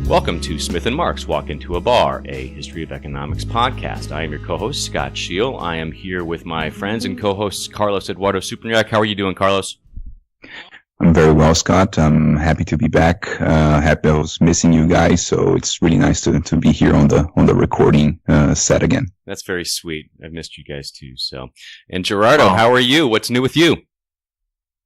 Welcome to Smith and Mark's Walk Into a Bar, a history of economics podcast. I am your co-host, Scott Scheel. I am here with my friends and co-hosts, Carlos Eduardo Superniak. How are you doing, Carlos? I'm very well, Scott. I'm happy to be back. Happy I was missing you guys, so it's really nice to be here on the recording set again. That's very sweet. I've missed you guys too. So, and Gerardo, how are you? What's new with you?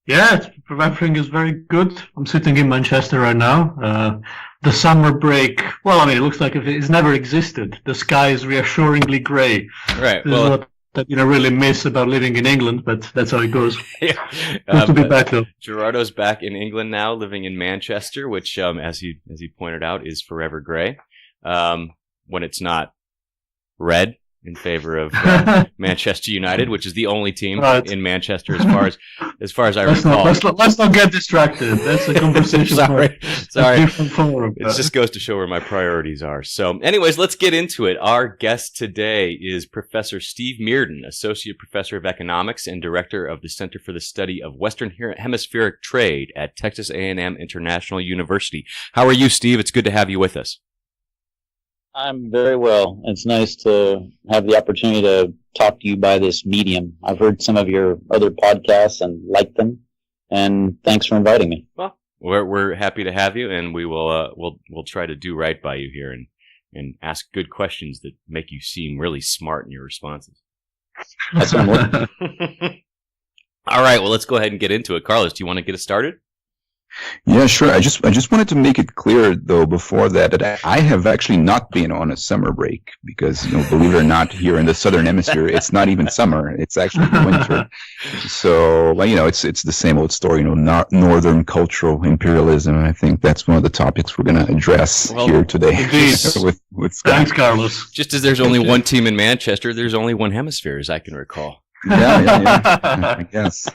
Yeah, everything is very good. I'm sitting in Manchester right now. The summer break, well, I mean, it looks like it's never existed. The sky is reassuringly grey. Right. This is what I really miss about living in England, but that's how it goes. Yeah. Good to be back, though. Gerardo's back in England now, living in Manchester, which, as he pointed out, is forever grey. When it's not red in favor of Manchester United, which is the only team in Manchester as far as I recall. Let's not get distracted. That's a conversation. Sorry. A different forum. It just goes to show where my priorities are. So, anyways, let's get into it. Our guest today is Professor Steve Meerden, Associate Professor of Economics and Director of the Center for the Study of Western Hemispheric Trade at Texas A&M International University. How are you, Steve? It's good to have you with us. I'm very well. It's nice to have the opportunity to talk to you by this medium. I've heard some of your other podcasts and liked them, and thanks for inviting me. Well, we're happy to have you, and we will we'll try to do right by you here and ask good questions that make you seem really smart in your responses. That's what I'm looking. All right, well, let's go ahead and get into it. Carlos, do you want to get us started? Yeah, sure. I just wanted to make it clear, though, before that I have actually not been on a summer break because, believe it or not, here in the southern hemisphere, it's not even summer; it's actually winter. So, it's the same old story, northern cultural imperialism. And I think that's one of the topics we're going to address here today with Scott. Thanks, Carlos. Just as there's only one team in Manchester, there's only one hemisphere, as I can recall. Yeah. I guess.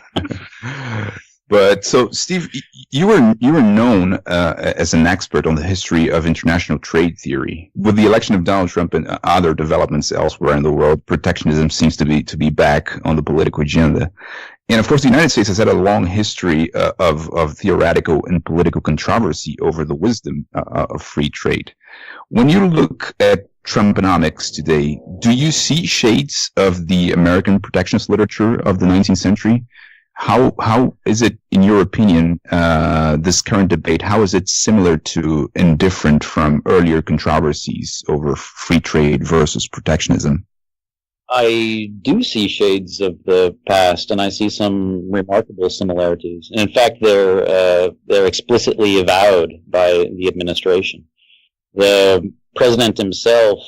But so, Steve, you were known as an expert on the history of international trade theory. With the election of Donald Trump and other developments elsewhere in the world, protectionism seems to be back on the political agenda. And of course, the United States has had a long history of theoretical and political controversy over the wisdom of free trade. When you look at Trumponomics today, do you see shades of the American protectionist literature of the 19th century? How is it, in your opinion, this current debate, how is it similar to and different from earlier controversies over free trade versus protectionism? I do see shades of the past, and I see some remarkable similarities. And in fact, they're explicitly avowed by the administration. The president himself,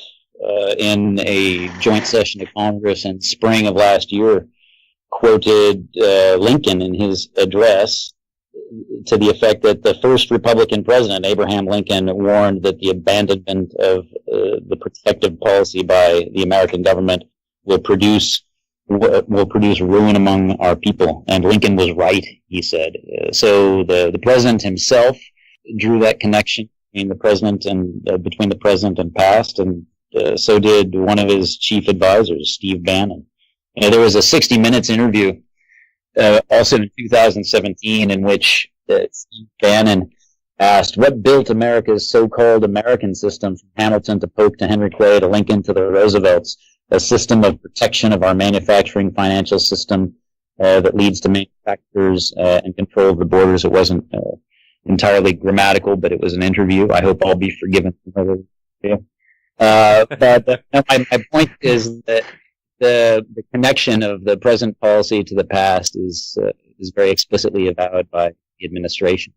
in a joint session of Congress in spring of last year, quoted Lincoln in his address to the effect that the first Republican president, Abraham Lincoln, warned that the abandonment of the protective policy by the American government will produce ruin among our people. And Lincoln was right, he said. So the president himself drew that connection between the president and past, and so did one of his chief advisors, Steve Bannon. There was a 60 Minutes interview, also in 2017, in which Steve Bannon asked, what built America's so-called American system from Hamilton to Polk to Henry Clay to Lincoln to the Roosevelts, a system of protection of our manufacturing financial system that leads to manufacturers and control of the borders. It wasn't entirely grammatical, but it was an interview. I hope I'll be forgiven. But my point is that the connection of the present policy to the past is very explicitly avowed by the administration,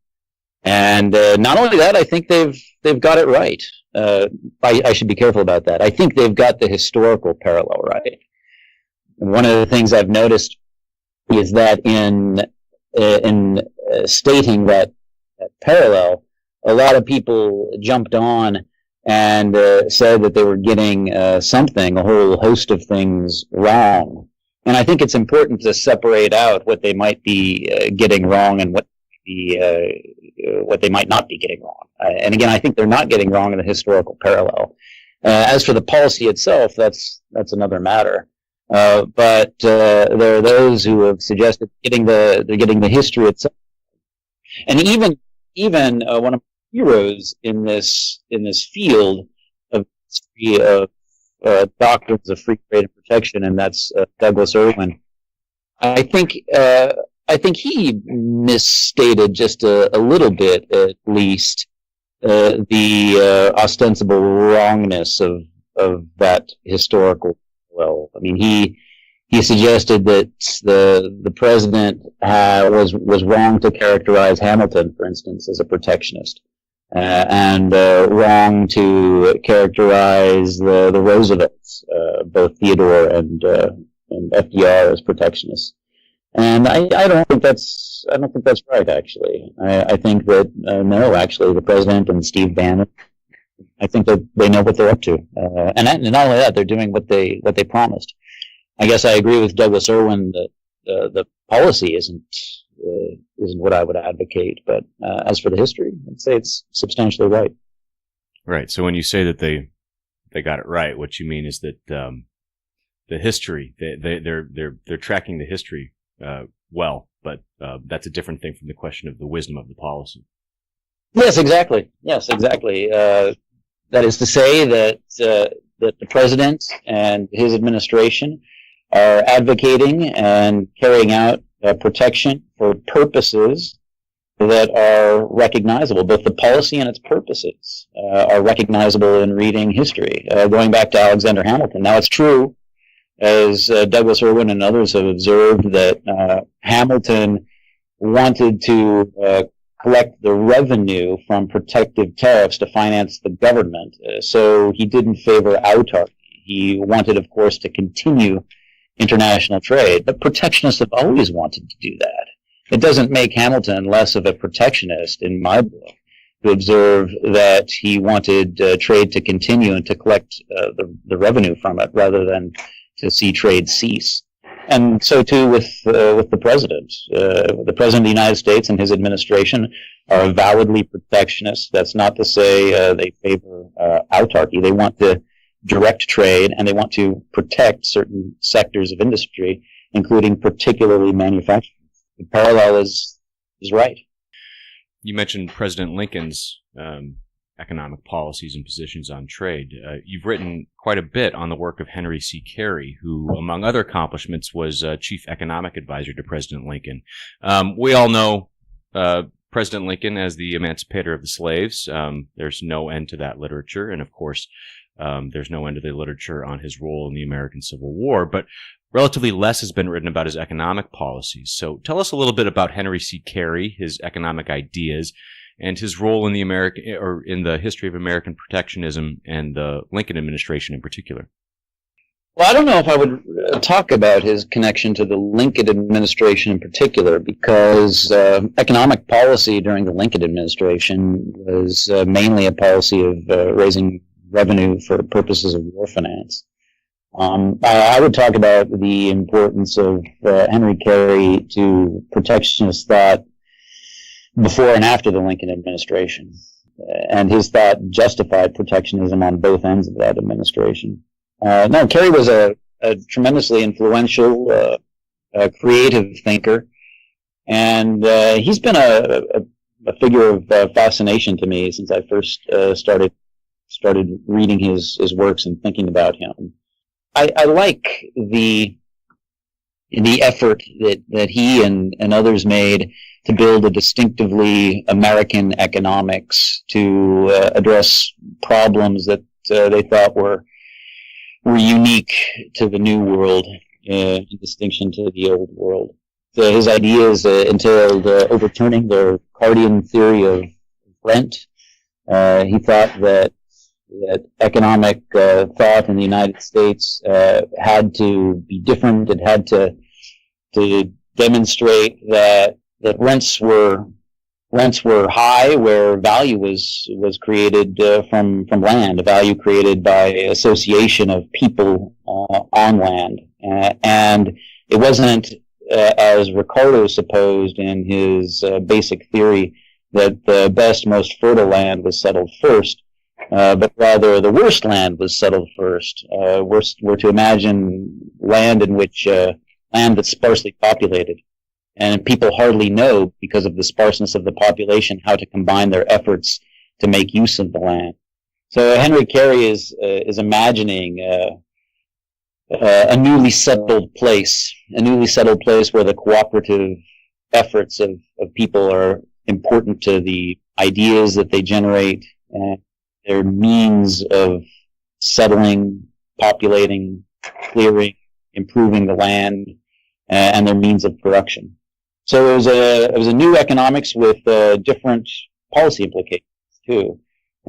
and not only that, I think they've got it right. I should be careful about that. I think they've got the historical parallel right. And one of the things I've noticed is that in stating that parallel, a lot of people jumped on and said that they were getting a whole host of things wrong. And I think it's important to separate out what they might be getting wrong and what they might not be getting wrong. And again, I think they're not getting wrong in the historical parallel. As for the policy itself, that's another matter. But there are those who have suggested they're getting the history itself. And even one of heroes in this field of doctrines of free trade and protection, and that's Douglas Irwin. I think he misstated just a little bit, at least, the ostensible wrongness of that historical. Well, I mean, he suggested that the president was wrong to characterize Hamilton, for instance, as a protectionist, and wrong to characterize the Roosevelts, both Theodore and FDR, as protectionists. And I don't think that's right. Actually, I think that no, actually, the president and Steve Bannon, I think that they know what they're up to, and not only that, they're doing what they promised. I guess I agree with Douglas Irwin that the policy isn't what I would advocate, but as for the history, I'd say it's substantially right. Right. So when you say that they got it right, what you mean is that the history they're tracking the history well, but that's a different thing from the question of the wisdom of the policy. Yes, exactly. That is to say that the president and his administration are advocating and carrying out protection for purposes that are recognizable. Both the policy and its purposes are recognizable in reading history, going back to Alexander Hamilton. Now, it's true, as Douglas Irwin and others have observed, that Hamilton wanted to collect the revenue from protective tariffs to finance the government, so he didn't favor autarky. He wanted, of course, to continue international trade, but protectionists have always wanted to do that. It doesn't make Hamilton less of a protectionist, in my book, to observe that he wanted trade to continue and to collect the revenue from it rather than to see trade cease. And so too with the president. The president of the United States and his administration are avowedly protectionist. That's not to say they favor autarky. They want to direct trade, and they want to protect certain sectors of industry, including particularly manufacturing. The parallel is right. You mentioned President Lincoln's economic policies and positions on trade. You've written quite a bit on the work of Henry C. Carey, who, among other accomplishments, was chief economic advisor to President Lincoln. We all know President Lincoln as the emancipator of the slaves. There's no end to that literature, and of course, there's no end to the literature on his role in the American Civil War, but relatively less has been written about his economic policies. So tell us a little bit about Henry C. Carey, his economic ideas, and his role in the history of American protectionism and the Lincoln administration in particular. Well, I don't know if I would talk about his connection to the Lincoln administration in particular, because economic policy during the Lincoln administration was mainly a policy of raising revenue for purposes of war finance. I would talk about the importance of Henry Carey to protectionist thought before and after the Lincoln administration, and his thought justified protectionism on both ends of that administration. No, Carey was a tremendously influential, creative thinker, and he's been a figure of fascination to me since I first started reading his works and thinking about him. I like the effort that he and others made to build a distinctively American economics to address problems that they thought were unique to the New World in distinction to the Old World. So his ideas entailed overturning the Cardian theory of rent. He thought that economic thought in the United States had to be different. It had to demonstrate that rents were high where value was created from land, a value created by association of people on land, and it wasn't as Ricardo supposed in his basic theory that the best, most fertile land was settled first, but rather the worst land was settled first. We're to imagine land that's sparsely populated, and people hardly know, because of the sparseness of the population, how to combine their efforts to make use of the land. So Henry Carey is imagining a newly settled place where the cooperative efforts of people are important to the ideas that they generate and their means of settling, populating, clearing, improving the land, and their means of production. So it was a new economics with different policy implications too,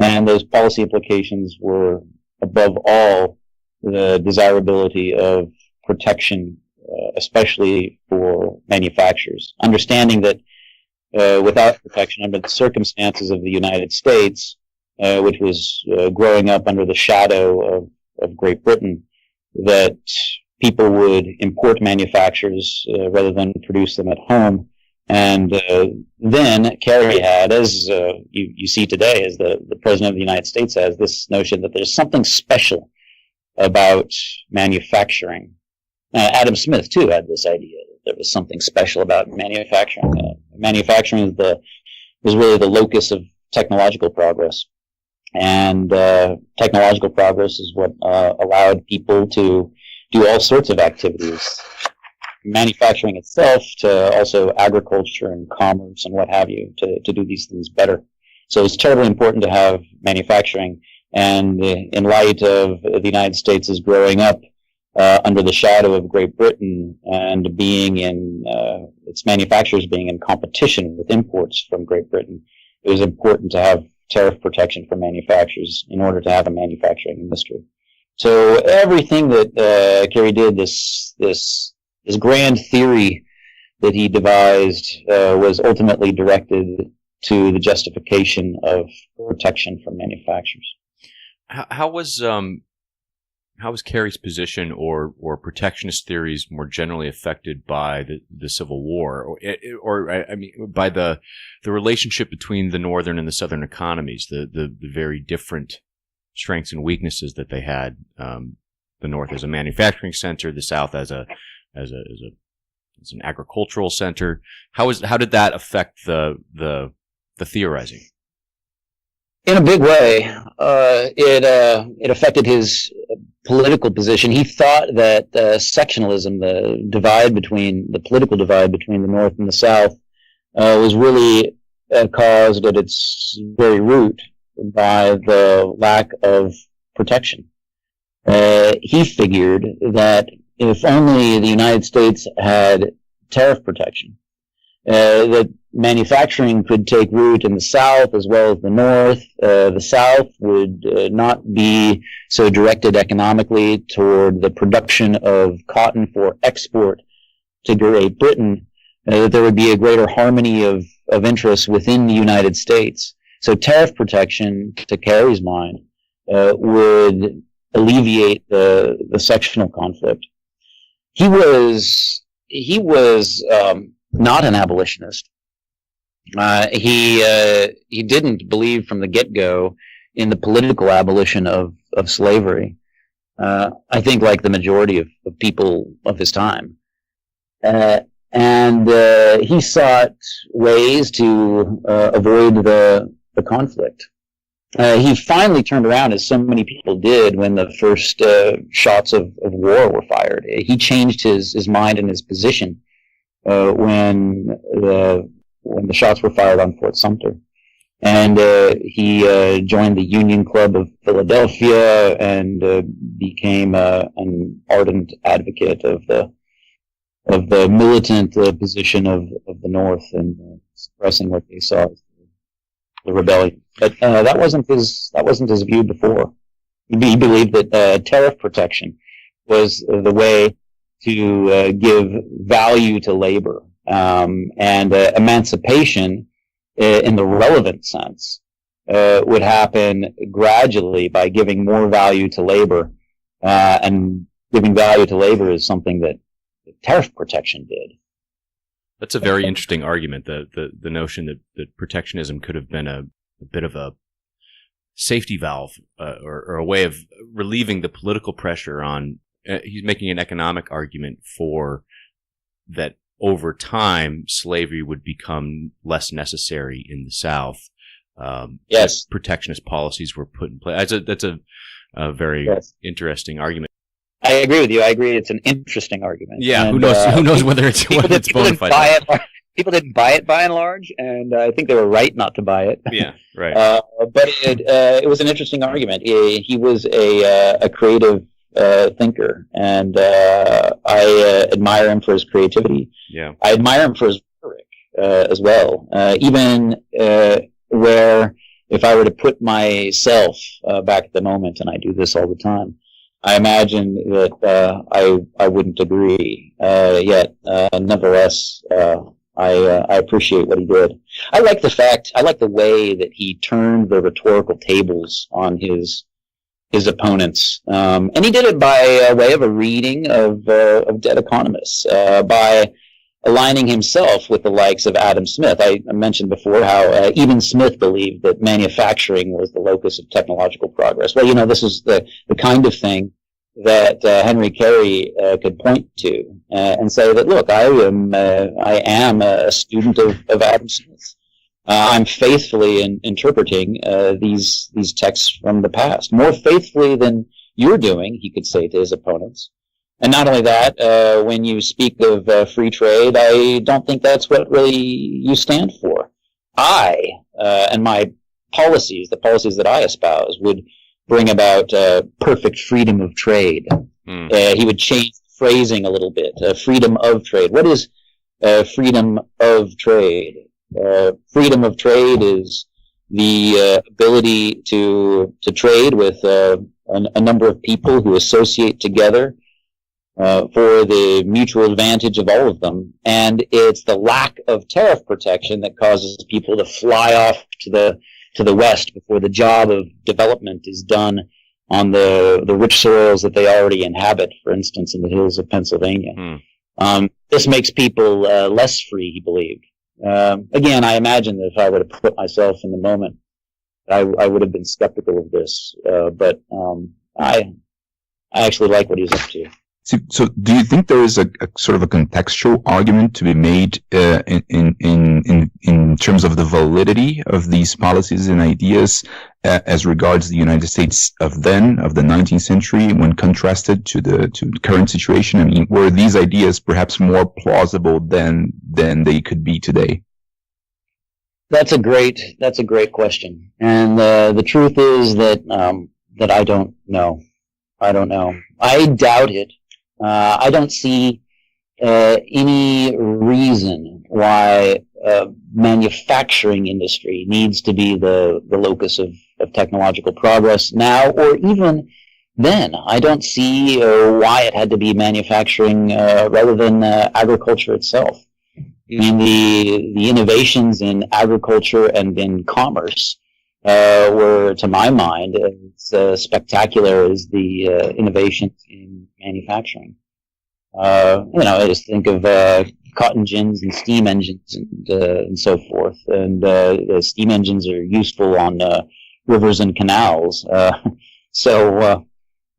and those policy implications were above all the desirability of protection, especially for manufacturers. Understanding that without protection under the circumstances of the United States, which was growing up under the shadow of Great Britain, that people would import manufacturers rather than produce them at home. And then Carey had, as you see today, as the President of the United States has, this notion that there's something special about manufacturing. Adam Smith, too, had this idea that there was something special about manufacturing. Manufacturing was really the locus of technological progress. And technological progress is what allowed people to do all sorts of activities. Manufacturing itself to also agriculture and commerce and what have you, to do these things better. So it's terribly important to have manufacturing. And in light of the United States is growing up under the shadow of Great Britain and being in its manufacturers being in competition with imports from Great Britain, it was important to have tariff protection for manufacturers in order to have a manufacturing industry. So everything that Carey did, this grand theory that he devised, was ultimately directed to the justification of protection from manufacturers. How was Carey's position or protectionist theories more generally affected by the Civil War, or I mean, by the relationship between the northern and the southern economies, the very different strengths and weaknesses that they had? The North as a manufacturing center, the South as an agricultural center. How did that affect the theorizing? In a big way, it affected his political position. He thought that sectionalism, the political divide between the North and the South, was really caused at its very root by the lack of protection. He figured that if only the United States had tariff protection, that manufacturing could take root in the South as well as the North. The South would not be so directed economically toward the production of cotton for export to Great Britain, that there would be a greater harmony of interests within the United States. So tariff protection, to Carey's mind, would alleviate the sectional conflict. He was not an abolitionist. He didn't believe from the get-go in the political abolition of slavery. I think like the majority of people of his time. And he sought ways to avoid the conflict. He finally turned around, as so many people did, when the first shots of war were fired. He changed his mind and his position when the shots were fired on Fort Sumter. And he joined the Union Club of Philadelphia and became an ardent advocate of the militant position of the North and suppressing what they saw as the rebellion. But that wasn't his view before. He believed that tariff protection was the way to give value to labor, and emancipation in the relevant sense would happen gradually by giving more value to labor, and giving value to labor is something that tariff protection did. That's a very interesting argument. The notion that protectionism could have been a bit of a safety valve, or a way of relieving the political pressure on. He's making an economic argument for that over time slavery would become less necessary in the South, Yes. protectionist policies were put in place. That's a very interesting argument. I agree with you. I agree it's an interesting argument. Yeah, and, who knows whether it's bona fide. People didn't buy it by and large, and I think they were right not to buy it. Yeah, right. But it was an interesting argument. He was a creative thinker, and I admire him for his creativity. Yeah, I admire him for his rhetoric as well. Even where, if I were to put myself back at the moment, and I do this all the time, I imagine that I wouldn't agree. Yet, nonetheless, I appreciate what he did. I like the way that he turned the rhetorical tables on his opponents, and he did it by way of a reading of dead economists, by aligning himself with the likes of Adam Smith. I mentioned before how even Smith believed that manufacturing was the locus of technological progress. Well, this is the kind of thing that Henry Carey could point to and say that, look, I am a student of Adam Smith. I'm faithfully interpreting these texts from the past, more faithfully than you're doing, he could say to his opponents. And not only that, when you speak of free trade, I don't think that's what really you stand for. I and my policies, the policies that I espouse, would bring about perfect freedom of trade. He would change the phrasing a little bit. Freedom of trade. What is freedom of trade? Freedom of trade is the ability to trade with a number of people who associate together for the mutual advantage of all of them. And it's the lack of tariff protection that causes people to fly off to the west before the job of development is done on the rich soils that they already inhabit, for instance, in the hills of Pennsylvania. This makes people less free, he believed. Again, I imagine that if I were to put myself in the moment, I would have been skeptical of this. But I actually like what he's up to. So do you think there is a sort of a contextual argument to be made in terms of the validity of these policies and ideas as regards the United States of the 19th century, when contrasted to the current situation? I mean, were these ideas perhaps more plausible than they could be today? That's a great question, and the truth is that I don't know. I doubt it. I don't see any reason why manufacturing industry needs to be the locus of technological progress now, or even then. I don't see why it had to be manufacturing rather than agriculture itself. I mean, the innovations in agriculture and in commerce were, to my mind, as spectacular as the innovations in manufacturing. I just think of cotton gins and steam engines and so forth. And the steam engines are useful on rivers and canals. So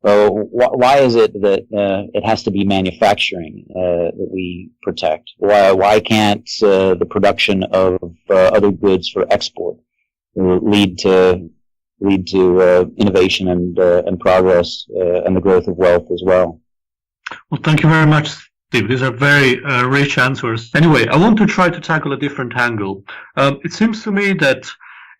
why is it that it has to be manufacturing that we protect? Why can't the production of other goods for export lead to innovation and progress and the growth of wealth as well? Well, thank you very much, Steve. These are very rich answers. Anyway, I want to try to tackle a different angle. It seems to me that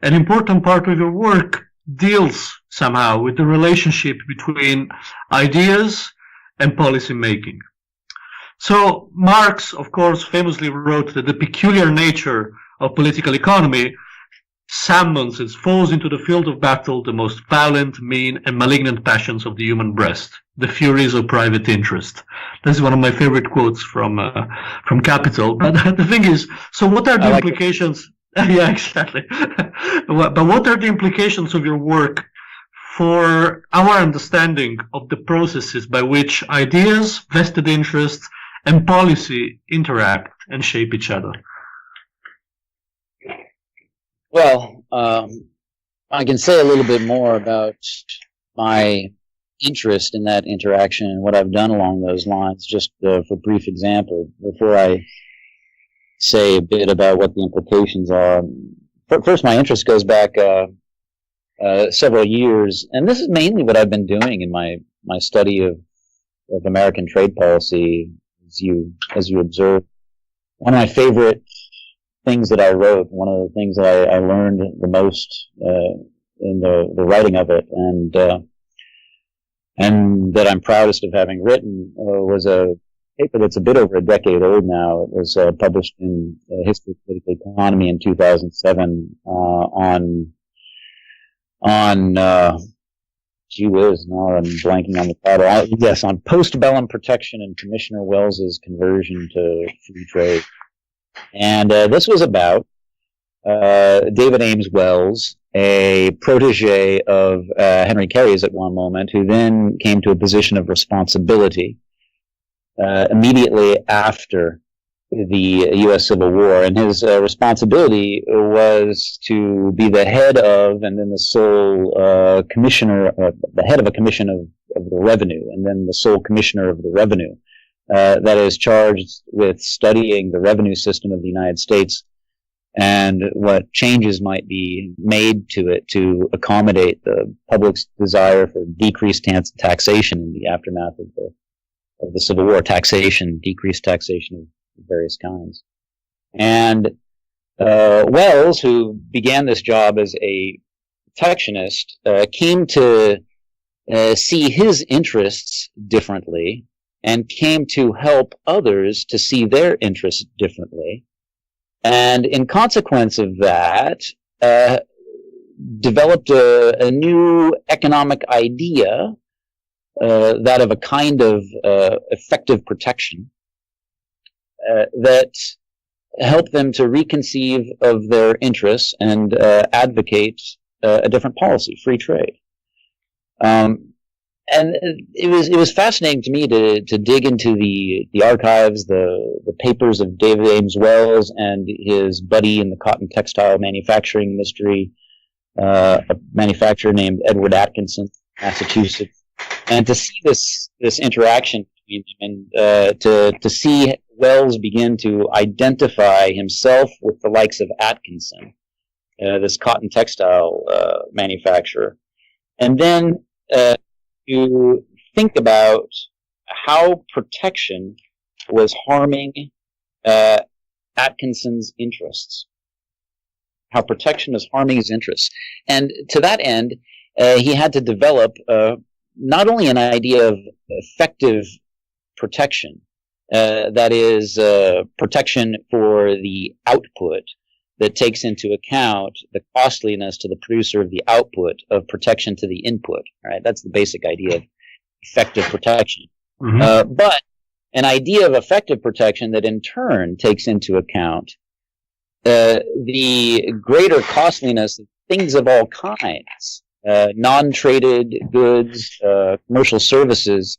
an important part of your work deals somehow with the relationship between ideas and policy making. So Marx, of course, famously wrote that the peculiar nature of political economy summons and falls into the field of battle the most violent, mean, and malignant passions of the human breast, the furies of private interest. This is one of my favorite quotes from Capital. But the thing is, so what are the implications? Yeah, exactly. But what are the implications of your work for our understanding of the processes by which ideas, vested interests, and policy interact and shape each other? Well, I can say a little bit more about my interest in that interaction and what I've done along those lines, just for brief example, before I say a bit about what the implications are first, my interest goes back several years, and this is mainly what I've been doing in my study of American trade policy. As you observe, one of my favorite things that I wrote, one of the things that I learned the most in the writing of it, and that I'm proudest of having written, was a paper that's a bit over a decade old now. It was published in History of Political Economy in 2007 on gee whiz, now I'm blanking on the title. Yes, on postbellum protection and Commissioner Wells's conversion to free trade. And this was about David Ames Wells, a protege of Henry Carey's at one moment, who then came to a position of responsibility immediately after the U.S. Civil War. And his responsibility was to be the head of, and then the sole commissioner, the head of a commission of the revenue, and then the sole commissioner of the revenue. That is charged with studying the revenue system of the United States and what changes might be made to it to accommodate the public's desire for decreased taxation in the aftermath of the Civil War. Decreased taxation of various kinds. And Wells, who began this job as a protectionist, came to see his interests differently, and came to help others to see their interests differently. And in consequence of that, developed a new economic idea, that of a kind of effective protection, that helped them to reconceive of their interests and advocate a different policy, free trade. And it was fascinating to me to dig into the archives, the papers of David Ames Wells and his buddy in the cotton textile manufacturing industry, a manufacturer named Edward Atkinson, Massachusetts, and to see this interaction between them, and to see Wells begin to identify himself with the likes of Atkinson, this cotton textile manufacturer, and then to think about how protection was harming Atkinson's interests. How protection was harming his interests. And to that end, he had to develop not only an idea of effective protection, that is protection for the output that takes into account the costliness to the producer of the output of protection to the input. All right, that's the basic idea of effective protection. Mm-hmm. But an idea of effective protection that in turn takes into account the greater costliness of things of all kinds, non-traded goods, commercial services,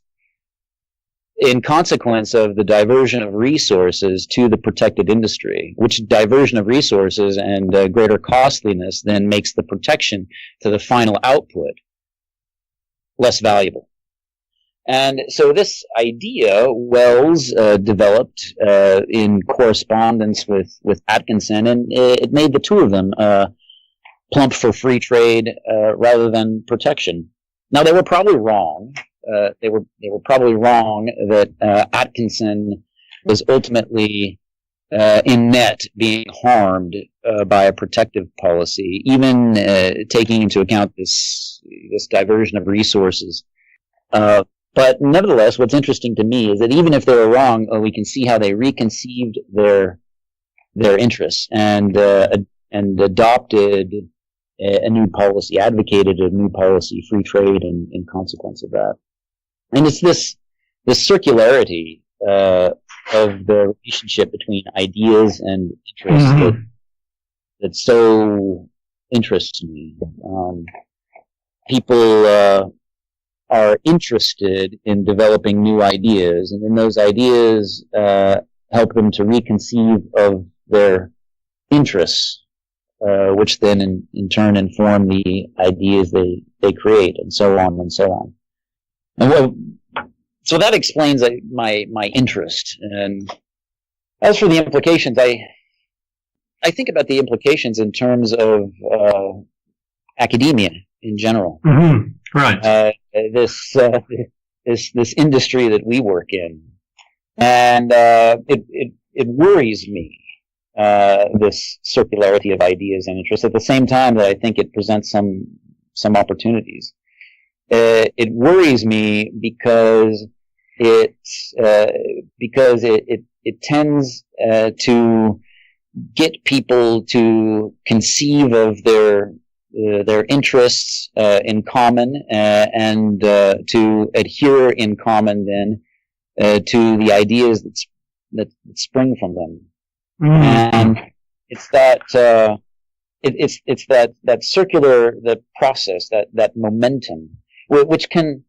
in consequence of the diversion of resources to the protected industry, which diversion of resources and greater costliness then makes the protection to the final output less valuable. And so this idea, Wells developed in correspondence with Atkinson, and it made the two of them plump for free trade rather than protection. Now, they were probably wrong. They were probably wrong that Atkinson was ultimately in net being harmed by a protective policy, even taking into account this diversion of resources. But nevertheless, what's interesting to me is that even if they were wrong, we can see how they reconceived their interests and adopted a new policy, advocated a new policy, free trade, in consequence of that. And it's this circularity of the relationship between ideas and interests mm-hmm. that so interests me. People are interested in developing new ideas, and then those ideas help them to reconceive of their interests, which then in turn inform the ideas they create, and so on and so on. And well, so that explains my interest. And as for the implications, I think about the implications in terms of academia in general. Mm-hmm. Right. This industry that we work in, and it worries me, this circularity of ideas and interests. At the same time that I think it presents some opportunities. It worries me because it tends to get people to conceive of their interests in common and to adhere in common then to the ideas that spring from them. And it's that it's that circular process, that momentum, which can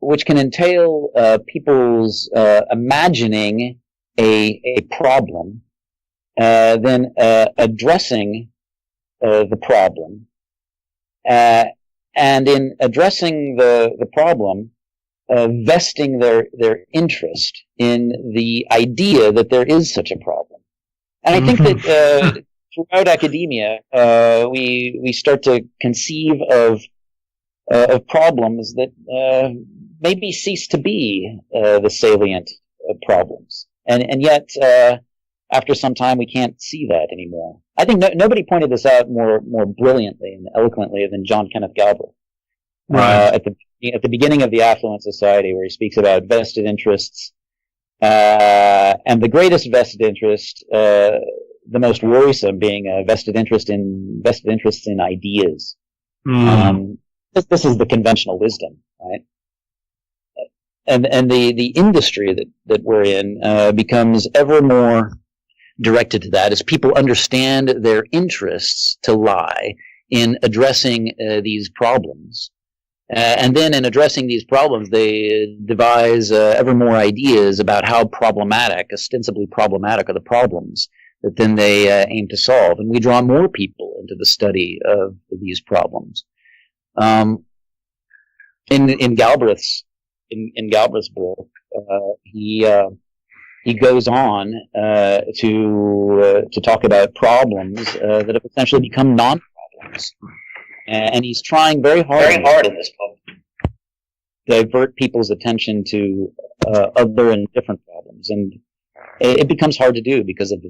entail people's imagining a problem, then addressing the problem, and in addressing the problem, vesting their interest in the idea that there is such a problem. And I think that throughout academia, we start to conceive of problems that maybe cease to be the salient problems, and yet after some time we can't see that anymore. I think nobody pointed this out more brilliantly and eloquently than John Kenneth Galbraith. Right. At the beginning of The Affluent Society, where he speaks about vested interests, and the greatest vested interest, the most worrisome, being a vested interests in ideas. This is the conventional wisdom, right? And the industry that we're in becomes ever more directed to that as people understand their interests to lie in addressing these problems. And then in addressing these problems, they devise ever more ideas about how ostensibly problematic are the problems that then they aim to solve. And we draw more people into the study of these problems. In Galbraith's book, he goes on to talk about problems that have essentially become non-problems. And he's trying very hard in this book to divert people's attention to other and different problems, and it becomes hard to do because of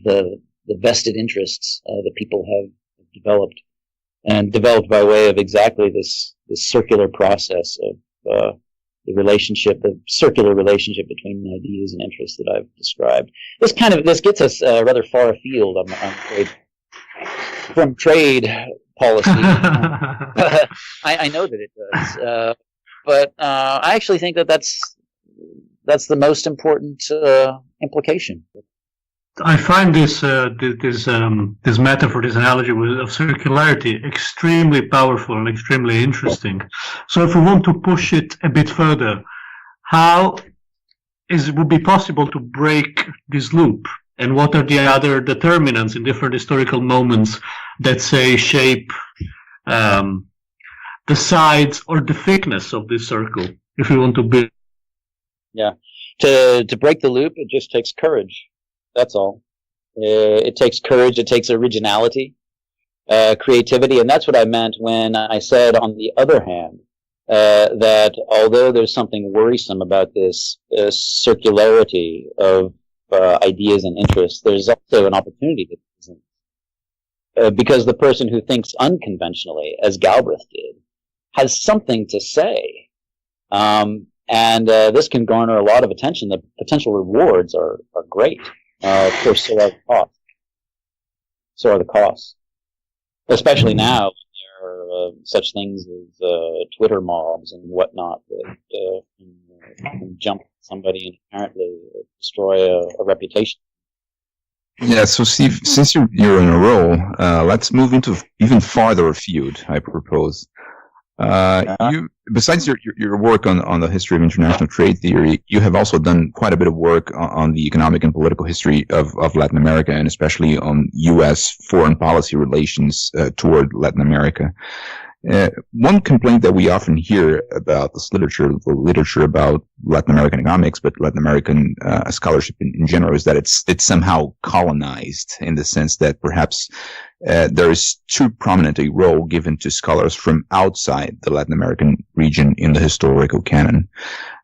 the vested interests that people have developed by way of exactly this circular process of the circular relationship between ideas and interests that I've described. This gets us rather far afield, I'm afraid, from trade policy. I know that it does, but I actually think that's the most important implication. I find this metaphor, this analogy of circularity, extremely powerful and extremely interesting. So, if we want to push it a bit further, how would be possible to break this loop? And what are the other determinants in different historical moments that, say, shape the sides or the thickness of this circle, if we want to build? Yeah. To break the loop, it just takes courage. That's all. It takes courage. It takes originality, creativity. And that's what I meant when I said, on the other hand, that although there's something worrisome about this circularity of ideas and interests, there's also an opportunity that isn't. Because the person who thinks unconventionally, as Galbraith did, has something to say. And this can garner a lot of attention. The potential rewards are great. Of course, so are the costs. Especially now, there are such things as Twitter mobs and whatnot that can jump somebody and apparently destroy a reputation. Yeah, so Steve, since you're in a row, let's move into even farther afield, I propose. Besides your work on the history of international trade theory, you have also done quite a bit of work on the economic and political history of Latin America, and especially on U.S. foreign policy relations toward Latin America. One complaint that we often hear about this literature, the literature about Latin American economics, but Latin American scholarship in general, is that it's somehow colonized, in the sense that perhaps there is too prominent a role given to scholars from outside the Latin American region in the historical canon.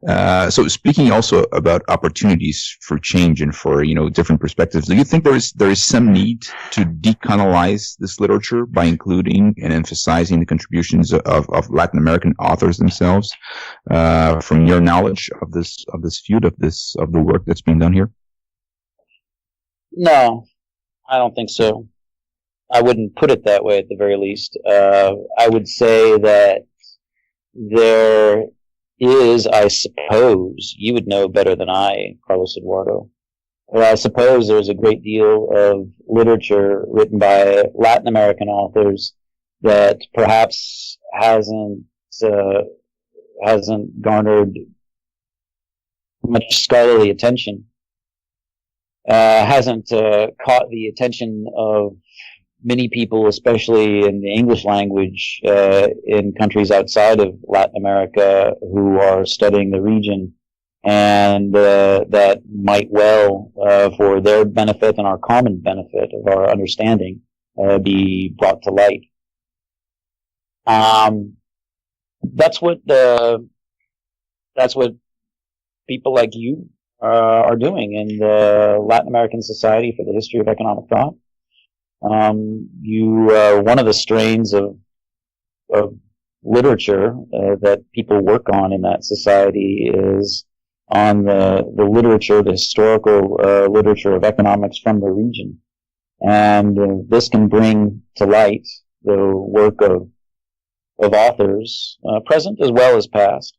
So speaking also about opportunities for change and for, different perspectives, do you think there is some need to decolonize this literature by including and emphasizing the contributions of Latin American authors themselves, from your knowledge of this field, of the work that's being done here? No, I don't think so. I wouldn't put it that way, at the very least. I would say that there is, I suppose, you would know better than I, Carlos Eduardo, I suppose there's a great deal of literature written by Latin American authors that perhaps hasn't garnered much scholarly attention, hasn't caught the attention of many people, especially in the English language, in countries outside of Latin America, who are studying the region, and that might well, for their benefit and our common benefit of our understanding, be brought to light. That's what people like you are doing in the Latin American Society for the History of Economic Thought. One of the strains of literature that people work on in that society is on the historical literature of economics from the region. And this can bring to light the work of authors, present as well as past,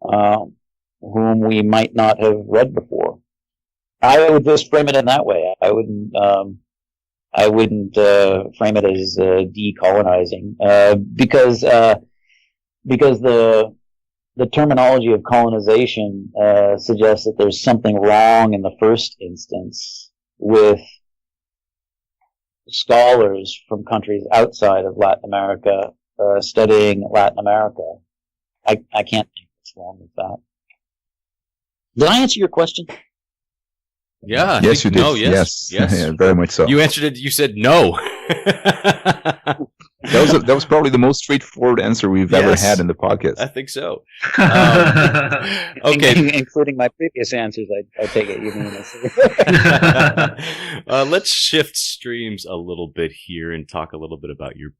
whom we might not have read before. I would just frame it in that way. I wouldn't frame it as decolonizing, because the terminology of colonization suggests that there's something wrong in the first instance with scholars from countries outside of Latin America studying Latin America. I can't think what's wrong with that. Did I answer your question? Yeah. Yes, you did. No, yes. Yeah, very much so. You answered it. You said no. That was probably the most straightforward answer we've ever had in the podcast. I think so. Okay. Including my previous answers, I take it you mean. Let's shift streams a little bit here and talk a little bit about your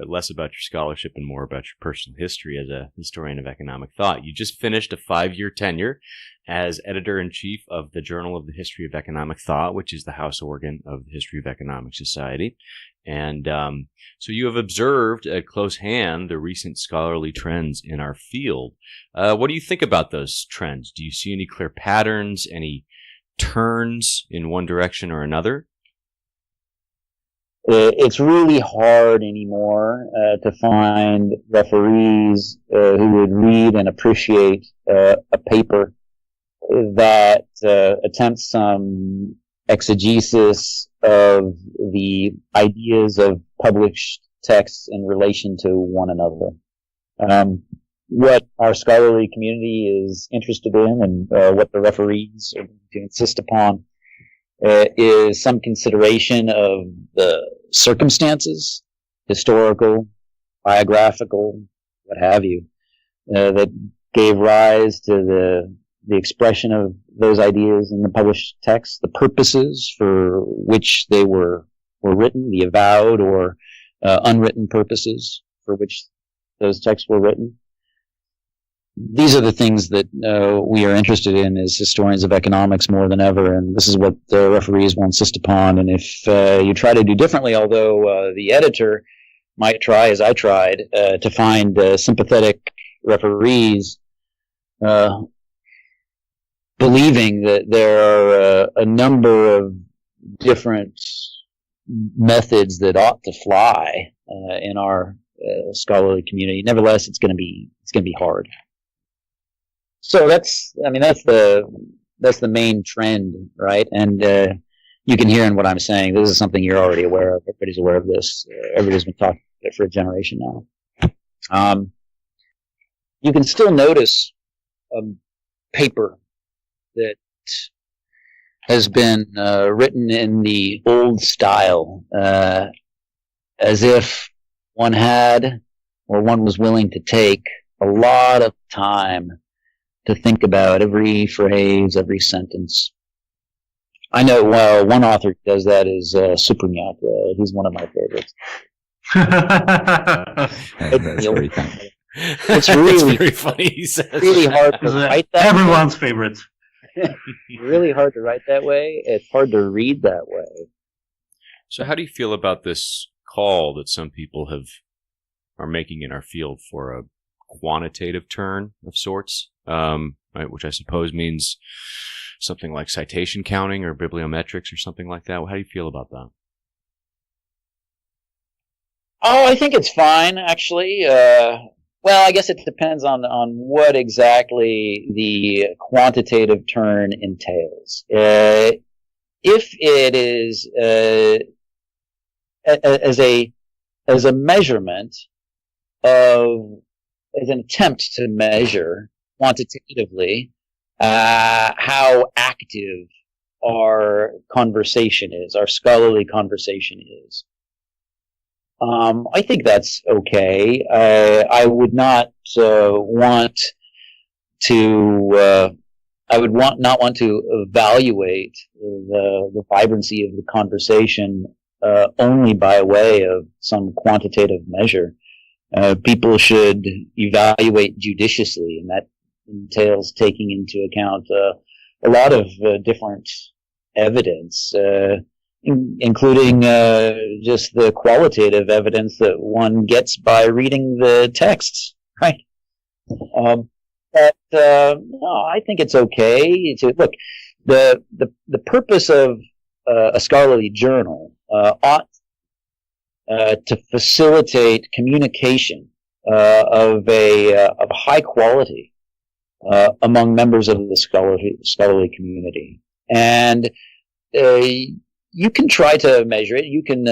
less about your scholarship and more about your personal history as a historian of economic thought. You just finished a 5-year tenure as editor-in-chief of the Journal of the History of Economic Thought, which is the house organ of the History of Economic Society. And so you have observed at close hand the recent scholarly trends in our field. What do you think about those trends? Do you see any clear patterns, any turns in one direction or another? It's really hard anymore to find referees who would read and appreciate a paper that attempts some exegesis of the ideas of published texts in relation to one another. What our scholarly community is interested in, and what the referees are going to insist upon, is some consideration of the circumstances, historical, biographical, what have you, that gave rise to the expression of those ideas in the published text, the purposes for which they were written, the avowed or unwritten purposes for which those texts were written. These are the things that we are interested in as historians of economics more than ever, and this is what the referees will insist upon. And if you try to do differently, although the editor might try, as I tried, to find sympathetic referees, believing that there are a number of different methods that ought to fly in our scholarly community. Nevertheless, it's going to be hard. So that's the main trend, right? And you can hear in what I'm saying, this is something you're already aware of. Everybody's aware of this. Everybody's been talking about it for a generation now. You can still notice a paper that has been written in the old style, as if one had, or one was willing to take, a lot of time to think about every phrase, every sentence. I know one author who does that is Supranyak. He's one of my favorites. That's very kind. It's really very funny. He says. really hard to write that. Everyone's favorite. Really hard to write that way. It's hard to read that way. So, how do you feel about this call that some people are making in our field for a quantitative turn of sorts, right, which I suppose means something like citation counting or bibliometrics or something like that? How do you feel about that? Oh, I think it's fine, actually. Well, I guess it depends on what exactly the quantitative turn entails. If it is as a measurement as an attempt to measure quantitatively how active our conversation is, our scholarly conversation is. I think that's okay. I would not want to. I would not want to evaluate the vibrancy of the conversation only by way of some quantitative measure. People should evaluate judiciously, and that entails taking into account a lot of different evidence. Including just the qualitative evidence that one gets by reading the texts, right? No, I think it's okay to look. The purpose of a scholarly journal ought to facilitate communication of high quality among members of the scholarly community, and you can try to measure it. You can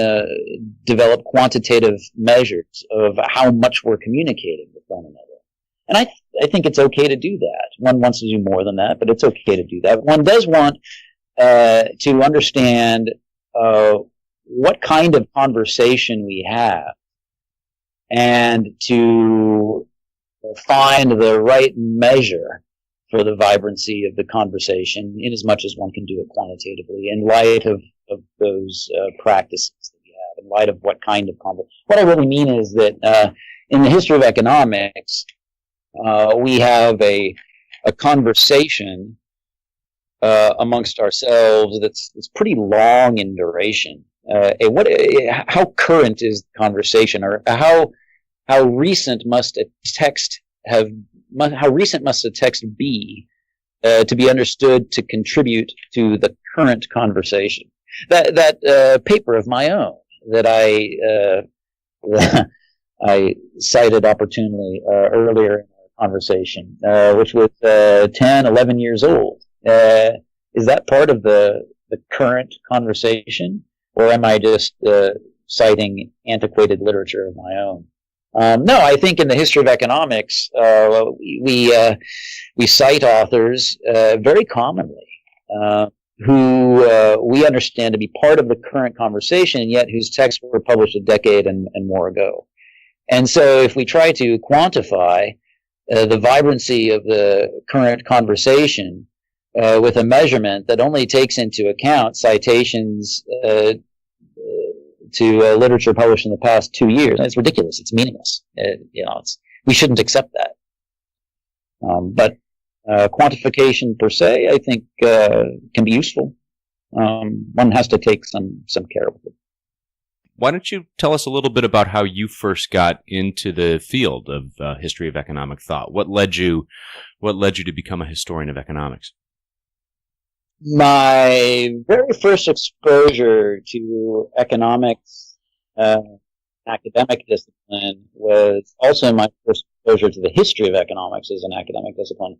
develop quantitative measures of how much we're communicating with one another. And I think it's okay to do that. One wants to do more than that, but it's okay to do that. One does want to understand what kind of conversation we have and to find the right measure for the vibrancy of the conversation, in as much as one can do it quantitatively, in light of those practices that we have, in light of what kind of conversation. What I really mean is that in the history of economics, we have a conversation amongst ourselves that's pretty long in duration. How current is the conversation, or how recent must a text have? How recent must a text be to be understood to contribute to the current conversation? That paper of my own that I cited opportunely earlier in our conversation, which was 10, 11 years old. Is that part of the current conversation, or am I just citing antiquated literature of my own? No, I think in the history of economics, we cite authors very commonly who we understand to be part of the current conversation, and yet whose texts were published a decade and more ago. And so if we try to quantify the vibrancy of the current conversation with a measurement that only takes into account citations to literature published in the past 2 years, it's ridiculous. It's meaningless. We shouldn't accept that. But quantification per se, I think, can be useful. One has to take some care with it. Why don't you tell us a little bit about how you first got into the field of history of economic thought? What led you to become a historian of economics? My very first exposure to economics, academic discipline, was also my first exposure to the history of economics as an academic discipline.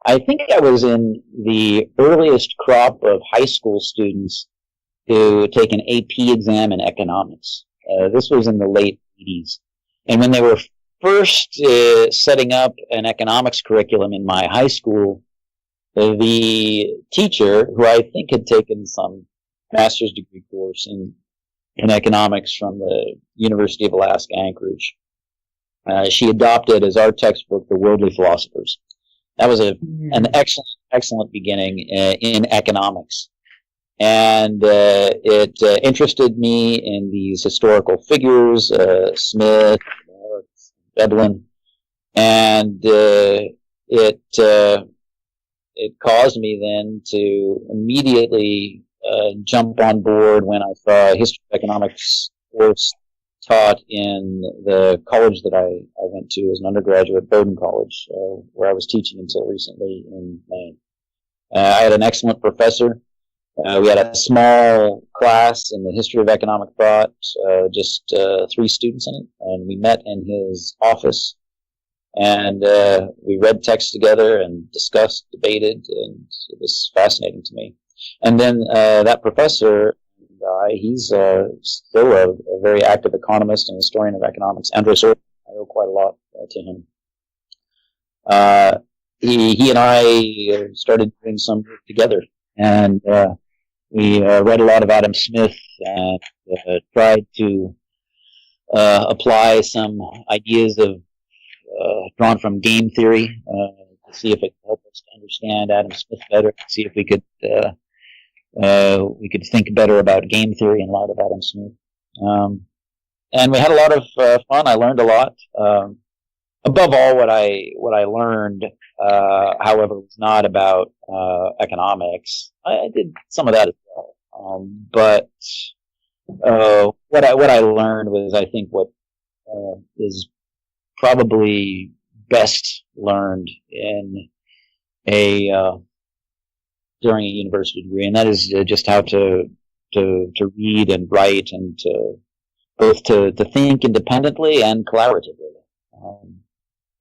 I think I was in the earliest crop of high school students to take an AP exam in economics. This was in the late 80s. And when they were first setting up an economics curriculum in my high school, the teacher, who I think had taken some master's degree course in economics from the University of Alaska Anchorage, she adopted as our textbook The Worldly Philosophers. That was an excellent beginning in economics. And it interested me in these historical figures, Smith, Marx, Veblen, and it caused me then to immediately jump on board when I saw a history of economics course taught in the college that I went to as an undergraduate, Bowdoin College, where I was teaching until recently in Maine. I had an excellent professor. We had a small class in the history of economic thought, just 3 students in it, and we met in his office, and we read texts together and discussed, debated, and it was fascinating to me. And then that professor, he's still a very active economist and historian of economics. Andres Orton, I owe quite a lot to him. He and I started doing some work together, and we read a lot of Adam Smith and tried to apply some ideas of drawn from game theory to see if it could help us to understand Adam Smith better, see if we could think better about game theory in light of Adam Smith. And we had a lot of fun. I learned a lot. Above all, what I learned, however, was not about economics. I did some of that as well. But what I learned was, I think, what is probably best learned in during a university degree, and that is just how to read and write, and both to think independently and collaboratively.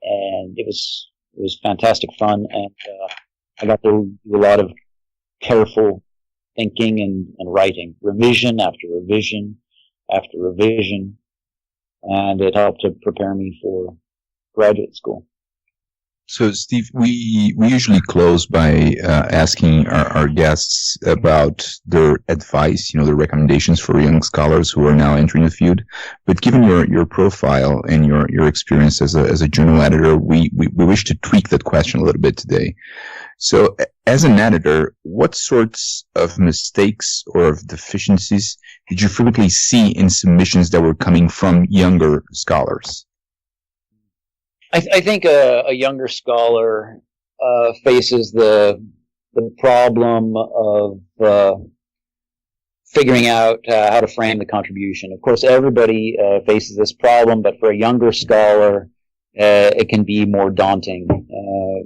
And it was fantastic fun, and I got to do a lot of careful thinking and writing, revision after revision after revision, and it helped to prepare me for graduate school. So, Steve, we usually close by asking our guests about their advice, their recommendations for young scholars who are now entering the field. But given your profile and your experience as a journal editor, we wish to tweak that question a little bit today. So, as an editor, what sorts of mistakes or of deficiencies did you frequently see in submissions that were coming from younger scholars? I think a younger scholar faces the problem of figuring out how to frame the contribution. Of course, everybody faces this problem, but for a younger scholar, it can be more daunting.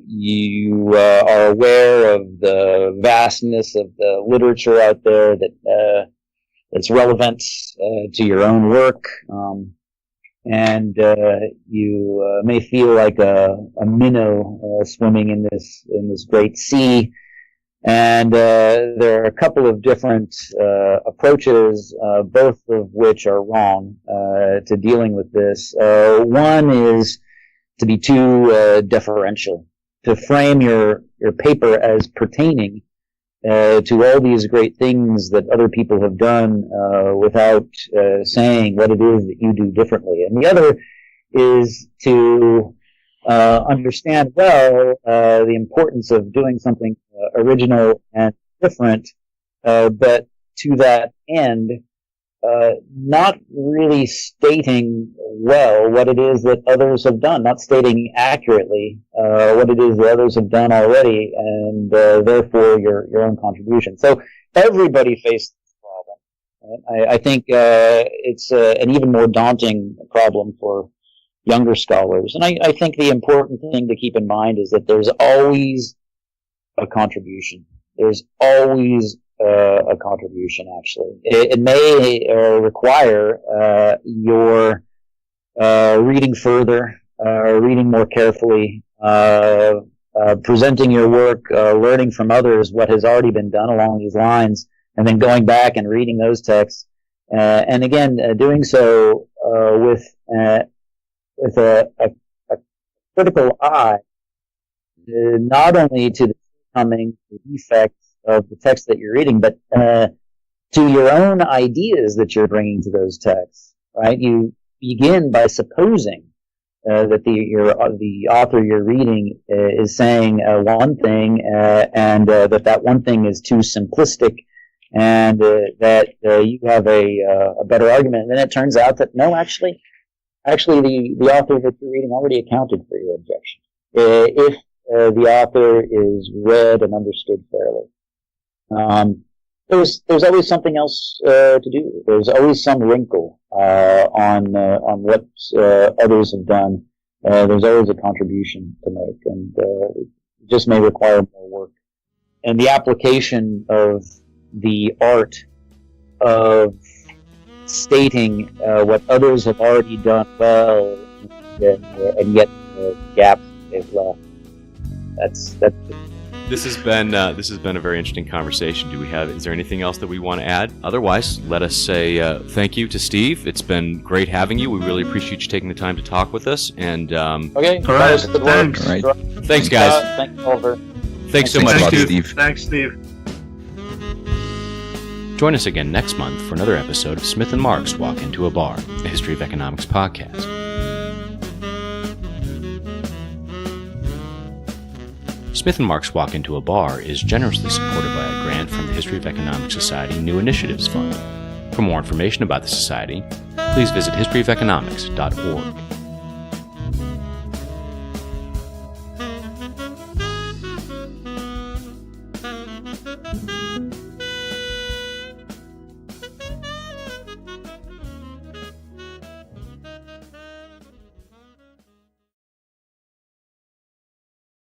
You are aware of the vastness of the literature out there that's relevant to your own work. And you may feel like a minnow swimming in this great sea. And there are a couple of different approaches, both of which are wrong to dealing with this. One is to be too deferential, to frame your paper as pertaining to all these great things that other people have done without saying what it is that you do differently. And the other is to understand well the importance of doing something original and different, but to that end, not really stating well what it is that others have done, not stating accurately what it is that others have done already, and therefore your own contribution. So everybody faces this problem. Right? I think it's an even more daunting problem for younger scholars. And I think the important thing to keep in mind is that there's always a contribution. There's always a contribution, actually. It may require your reading further, reading more carefully, presenting your work, learning from others what has already been done along these lines, and then going back and reading those texts. And again, doing so with with a critical eye, not only to the shortcomings, the defects of the text that you're reading, but to your own ideas that you're bringing to those texts. Right? You begin by supposing that the author you're reading is saying one thing, and that one thing is too simplistic, and that you have a better argument. And then it turns out that no, actually, the author that you're reading already accounted for your objection. If the author is read and understood fairly, there's always something else to do. There's always some wrinkle on what others have done. There's always a contribution to make, and it just may require more work. And the application of the art of stating what others have already done well, and yet gaps they've left. That's. This has been a very interesting conversation. Is there anything else that we want to add? Otherwise, let us say thank you to Steve. It's been great having you. We really appreciate you taking the time to talk with us. And okay, all right, thanks. All right. Thanks, guys. Thanks, Oliver. Thanks so much, Steve. Thanks, Steve. Join us again next month for another episode of Smith and Marks Walk Into a Bar, a History of Economics podcast. Smith and Marks Walk Into a Bar is generously supported by a grant from the History of Economics Society New Initiatives Fund. For more information about the Society, please visit historyofeconomics.org.